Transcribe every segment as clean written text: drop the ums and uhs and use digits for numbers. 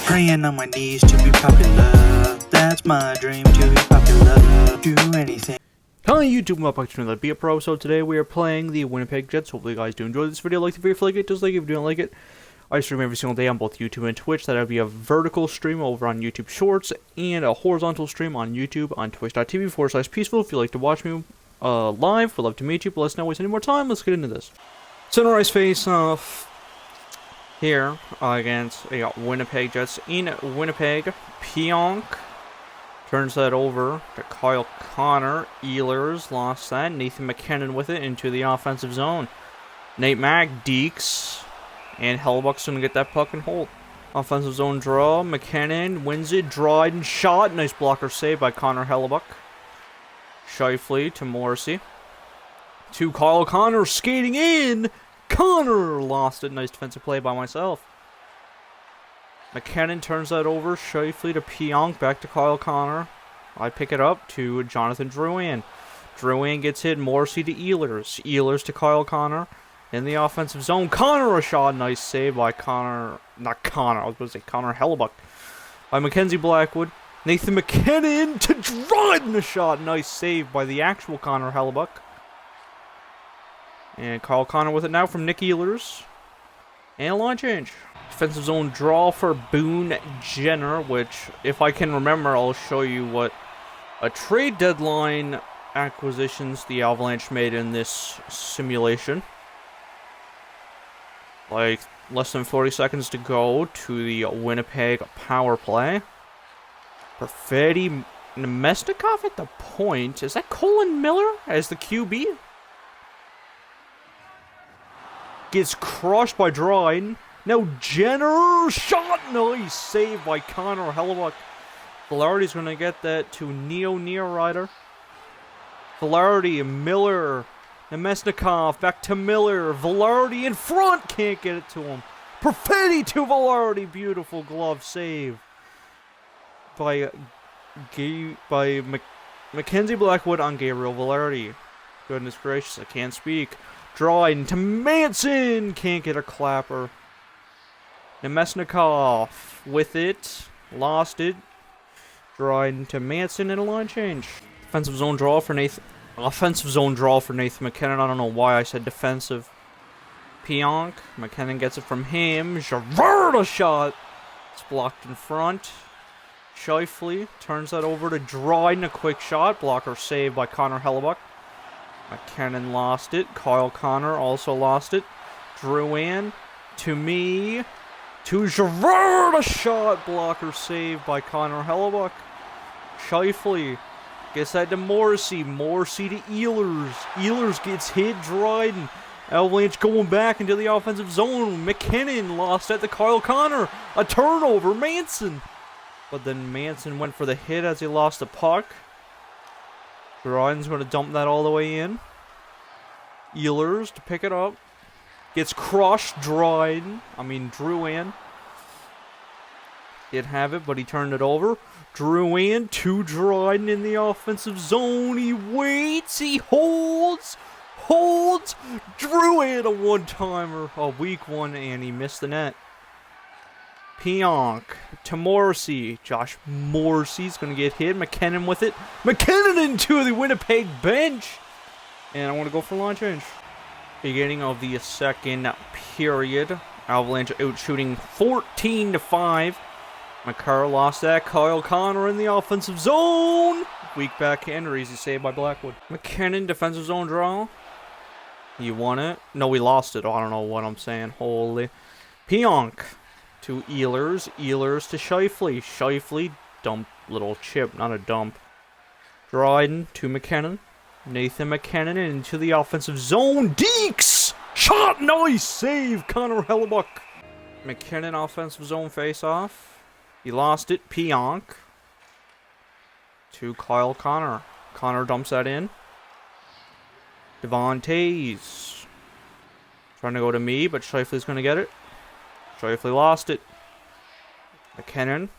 Praying on my knees to be popular. That's my dream, to be popular. Do anything. Hello YouTube, welcome back to another Be a Pro. So today we are playing the Winnipeg Jets. Hopefully you guys do enjoy this video. Like the video if you like it, dislike it if you don't like it. I stream every single day on both YouTube and Twitch. That'll be a vertical stream over on YouTube Shorts and a horizontal stream on YouTube on twitch.tv/peaceful. If you'd like to watch me live, we'd love to meet you. But let's not waste any more time. Let's get into this. Sunrise face-off here against Winnipeg Jets in Winnipeg. Pionk turns that over to Kyle Connor. Ehlers lost that. Nathan MacKinnon with it into the offensive zone. Nate Mack dekes. And Hellebuyck's going to get that puck and hold. Offensive zone draw. MacKinnon wins it. Dryden shot. Nice blocker save by Connor Hellebuyck. Scheifele to Morrissey. To Kyle Connor skating in. Connor lost it. Nice defensive play by myself. MacKinnon turns that over. Scheifele to Pionk. Back to Kyle Connor. I pick it up to Jonathan Drouin. Drouin gets hit. Morrissey to Ehlers. Ehlers to Kyle Connor. In the offensive zone. Connor a shot. Nice save by Connor. Not Connor. I was going to say Connor Hellebuyck. By Mackenzie Blackwood. Nathan MacKinnon to Dryden a shot. Nice save by the actual Connor Hellebuyck. And Kyle Connor with it now from Nick Ehlers. And a line change. Defensive zone draw for Boone Jenner, which, if I can remember, I'll show you what a trade deadline acquisitions the Avalanche made in this simulation. Like, less than 40 seconds to go to the Winnipeg power play. Perfetti Nemesnikov at the point. Is that Colin Miller as the QB? Gets crushed by Dryden. Now Jenner shot. Nice save by Connor Hellebuyck. Velarde's going to get that to Neo Rider. Velarde, Miller, Nemesnikov, back to Miller. Velarde in front, can't get it to him. Perfetti to Velarde. Beautiful glove save by Mackenzie Blackwood on Gabriel Velarde. Goodness gracious, I can't speak. Dryden to Manson. Can't get a clapper. Nemesnikov with it. Lost it. Dryden to Manson and a line change. Offensive zone draw for Nathan MacKinnon. I don't know why I said defensive. Pionk. MacKinnon gets it from him. Javert a shot. It's blocked in front. Scheifele turns that over to Dryden. A quick shot. Blocker saved by Connor Hellebuyck. MacKinnon lost it. Kyle Connor also lost it. Drouin to me. To Javert, a shot. Blocker saved by Connor Hellebuyck. Scheifele gets that to Morrissey. Morrissey to Ehlers. Ehlers gets hit. Dryden. Avalanche going back into the offensive zone. MacKinnon lost at the Kyle Connor. A turnover. Manson. But then Manson went for the hit as he lost the puck. Dryden's going to dump that all the way in. Ehlers to pick it up. Gets crushed. Drouin. Did have it, but he turned it over. Drouin to Dryden in the offensive zone. He waits. He holds. Drouin a one-timer. A weak one, and he missed the net. Pionk to Morrissey. Josh Morrissey's going to get hit. MacKinnon with it. MacKinnon into the Winnipeg bench. And I want to go for line change. Beginning of the second period. Avalanche out shooting 14-5. Makar lost that. Kyle Connor in the offensive zone. Weak backhander. Easy save by Blackwood. MacKinnon defensive zone draw. He won it. No, we lost it. I don't know what I'm saying. Holy. Pionk to Ehlers. Ehlers to Scheifele. Scheifele, dump, little chip, not a dump. Dryden to MacKinnon. Nathan MacKinnon into the offensive zone. Dekes! Shot! Nice save! Connor Hellebuyck. MacKinnon offensive zone face-off. He lost it. Pionk to Kyle Connor. Connor dumps that in. Devon Toews trying to go to me, but Scheifele's going to get it. Scheifele lost it. MacKinnon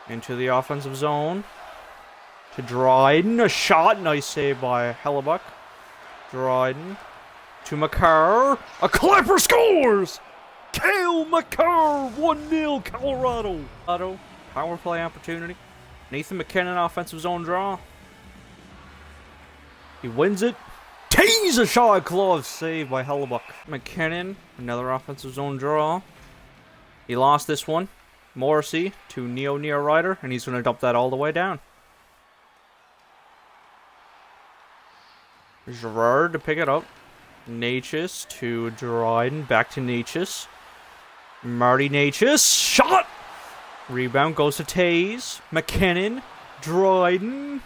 into the offensive zone. To Dryden. A shot. Nice save by Hellebuyck. Dryden to Makar. A Clipper scores! Cale Makar, 1-0 Colorado. Power play opportunity. Nathan MacKinnon, offensive zone draw. He wins it. Tease a shot, glove save by Hellebuyck. MacKinnon, another offensive zone draw. He lost this one. Morrissey to near Ryder, and he's going to dump that all the way down. Gerard to pick it up. Natchez to Dryden, back to Natchez. Marty Natchez, shot! Rebound goes to Taze. MacKinnon, Dryden,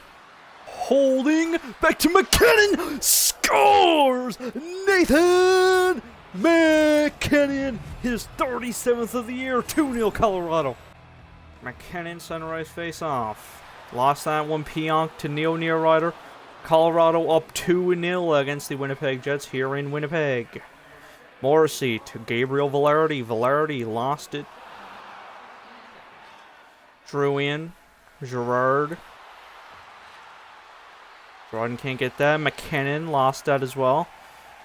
holding, back to MacKinnon, scores! Nathan MacKinnon, his 37th of the year, 2-0 Colorado. MacKinnon, Sunrise face-off. Lost that one, Pionk to near Ryder. Colorado up 2-0 against the Winnipeg Jets here in Winnipeg. Morrissey to Gabriel Valerdi. Valerdi lost it. Drew in. Gerard. Jordan can't get that. MacKinnon lost that as well.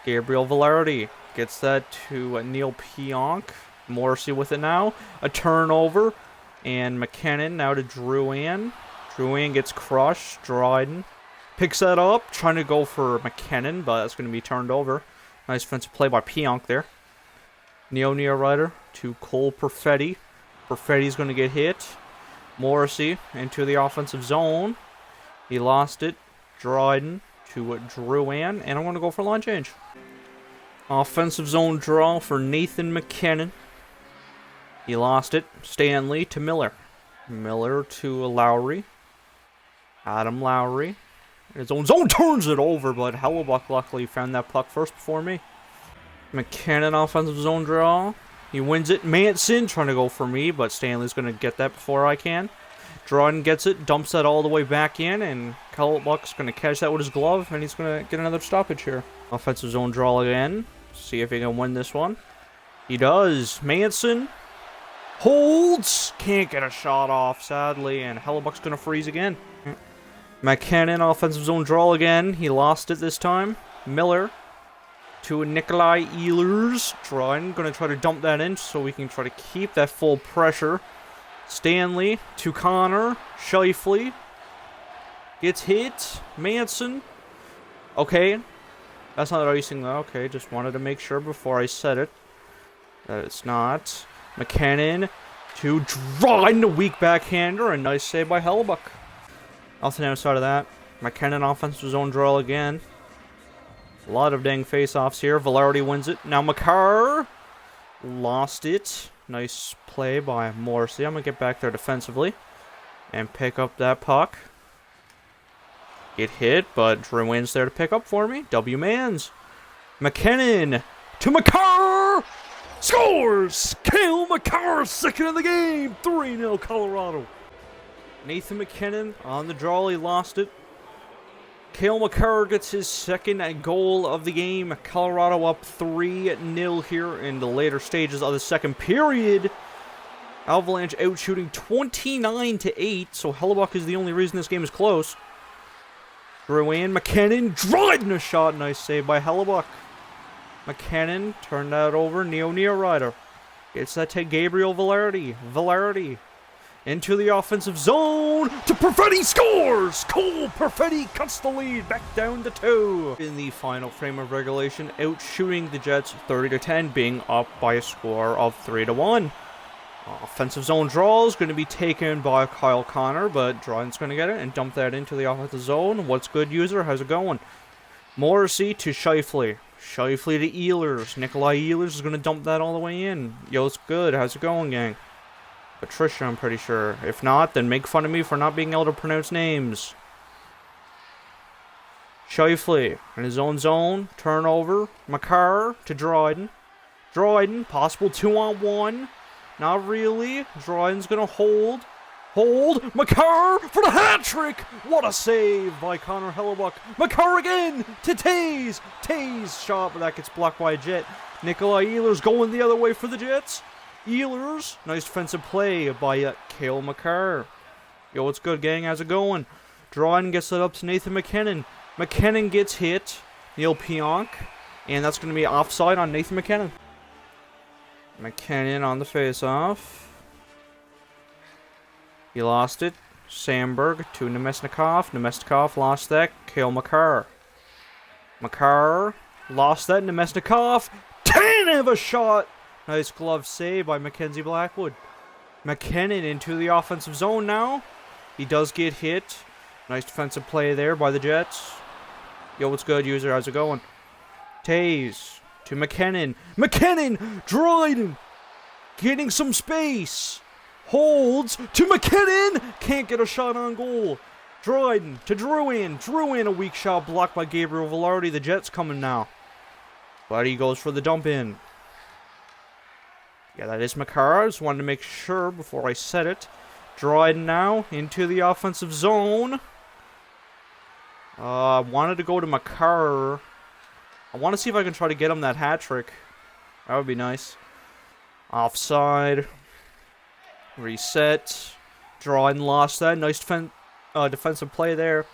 Gabriel Valerdi gets that to Neil Pionk. Morrissey with it now. A turnover. And MacKinnon now to Drouin. Drouin gets crushed. Dryden picks that up. Trying to go for MacKinnon, but that's going to be turned over. Nice defensive play by Pionk there. Near Ryder to Cole Perfetti. Perfetti's going to get hit. Morrissey into the offensive zone. He lost it. Dryden to Drouin, and I'm going to go for line change. Offensive zone draw for Nathan MacKinnon. He lost it. Stanley to Miller. Miller to Lowry. Adam Lowry. His own zone turns it over, but Hellebuyck luckily found that puck first before me. MacKinnon offensive zone draw. He wins it. Manson trying to go for me, but Stanley's going to get that before I can. Dryden gets it, dumps that all the way back in, and Hellebuyck's going to catch that with his glove, and he's going to get another stoppage here. Offensive zone draw again. See if he can win this one. He does. Manson holds. Can't get a shot off, sadly, and Hellebuyck's going to freeze again. MacKinnon offensive zone draw again. He lost it this time. Miller to Nikolai Ehlers. Dryden going to try to dump that in so we can try to keep that full pressure. Stanley to Connor. Scheifele gets hit. Manson. Okay. That's not icing though. Okay, just wanted to make sure before I said it that it's not. MacKinnon to Dryden, a weak backhander. A nice save by Hellebuyck. Nothing outside of that. MacKinnon offensive zone draw again. A lot of dang face-offs here. Valerdi wins it. Now Makar lost it. Nice play by Morrissey. I'm going to get back there defensively and pick up that puck. Get hit, but Drouin's there to pick up for me. W-Mans. MacKinnon to Makar! Scores! Cale Makar, second in the game. 3-0 Colorado. Nathan MacKinnon on the draw. He lost it. Cale Makar gets his second goal of the game. Colorado up 3-0 here in the later stages of the second period. Avalanche out shooting 29-8, so Hellebuyck is the only reason this game is close. Drouin, MacKinnon, Dryden a shot. Nice save by Hellebuyck. MacKinnon turned that over. Near Ryder gets that to Gabriel Valerdi. Valerdi into the offensive zone to Perfetti, scores! Cole Perfetti cuts the lead back down to 2. In the final frame of regulation, out shooting the Jets 30-10, being up by a score of 3-1. Offensive zone draw is going to be taken by Kyle Connor, but Dryden's going to get it and dump that into the offensive zone. What's good, user? How's it going? Morrissey to Scheifele. Scheifele to Ehlers. Nikolai Ehlers is going to dump that all the way in. Yo, it's good. How's it going, gang? Patricia, I'm pretty sure. If not, then make fun of me for not being able to pronounce names. Scheifele in his own zone. Turnover. Makar to Dryden. Dryden, possible 2-on-1. Not really. Dryden's going to hold. Hold. Makar for the hat trick. What a save by Connor Hellebuyck. Makar again to Taze. Taze shot, but that gets blocked by a Jet. Nikolai Ehlers going the other way for the Jets. Ehlers, nice defensive play by Cale Makar. Yo, what's good, gang? How's it going? Dryden gets it up to Nathan MacKinnon. MacKinnon gets hit. Neil Pionk. And that's going to be offside on Nathan MacKinnon. McKinnon on the face-off. He lost it. Sandberg to Nemesnikov. Nemesnikov lost that. Cale Makar. Makar lost that. Nemesnikov. Have a shot. Nice glove save by Mackenzie Blackwood. McKinnon into the offensive zone now. He does get hit. Nice defensive play there by the Jets. Yo, what's good, user? How's it going? Taze to McKinnon. McKinnon! Dryden! Getting some space. Holds to McKinnon! Can't get a shot on goal. Dryden to Drouin. Drouin, a weak shot blocked by Gabriel Velarde. The Jets coming now. But he goes for the dump in. Yeah, that is Makar. I just wanted to make sure before I said it. Dryden now into the offensive zone. I wanted to go to Makar. I want to see if I can try to get him that hat trick. That would be nice. Offside. Reset. Dryden lost that. Nice defensive play there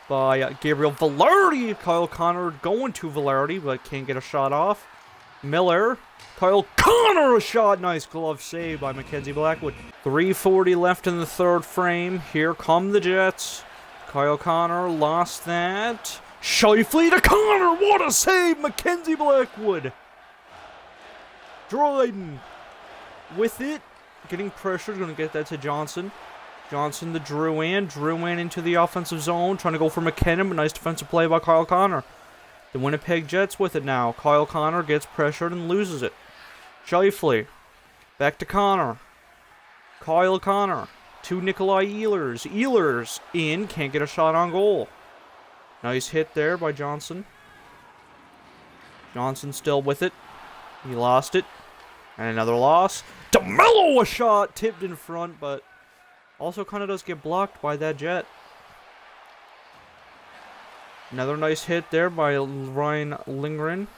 by Gabriel Velarde. Kyle Connor going to Velarde, but can't get a shot off. Miller. Kyle Connor, a shot. Nice glove save by Mackenzie Blackwood. 3:40 left in the third frame. Here come the Jets. Kyle Connor lost that. Shifley to Connor. What a save, Mackenzie Blackwood. Dryden with it. Getting pressured. Going to get that to Johnson. Johnson to Drouin. Drouin into the offensive zone. Trying to go for McKinnon, but nice defensive play by Kyle Connor. The Winnipeg Jets with it now. Kyle Connor gets pressured and loses it. Shifley. Back to Connor. Kyle Connor. To Nikolai Ehlers. Ehlers in. Can't get a shot on goal. Nice hit there by Johnson. Johnson still with it. He lost it. And another loss. DeMello, a shot. Tipped in front, but also kind of does get blocked by that Jet. Another nice hit there by Ryan Lindgren.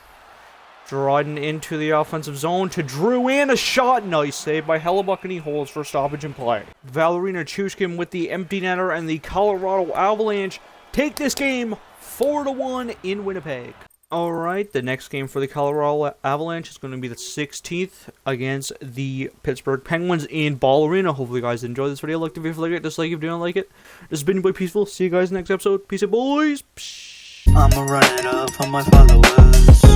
Dryden into the offensive zone to Drouin, a shot. Nice save by Hellebuck, and he holds for stoppage in play. Valerina Chushkin with the empty netter, and the Colorado Avalanche take this game 4-1 in Winnipeg. Alright, the next game for the Colorado Avalanche is going to be the 16th against the Pittsburgh Penguins in Ball Arena. Hopefully you guys enjoyed this video. Like the video if you like it, dislike if you don't like it. This has been your boy Peaceful. See you guys next episode. Peace out, boys. I'ma run it up for my followers.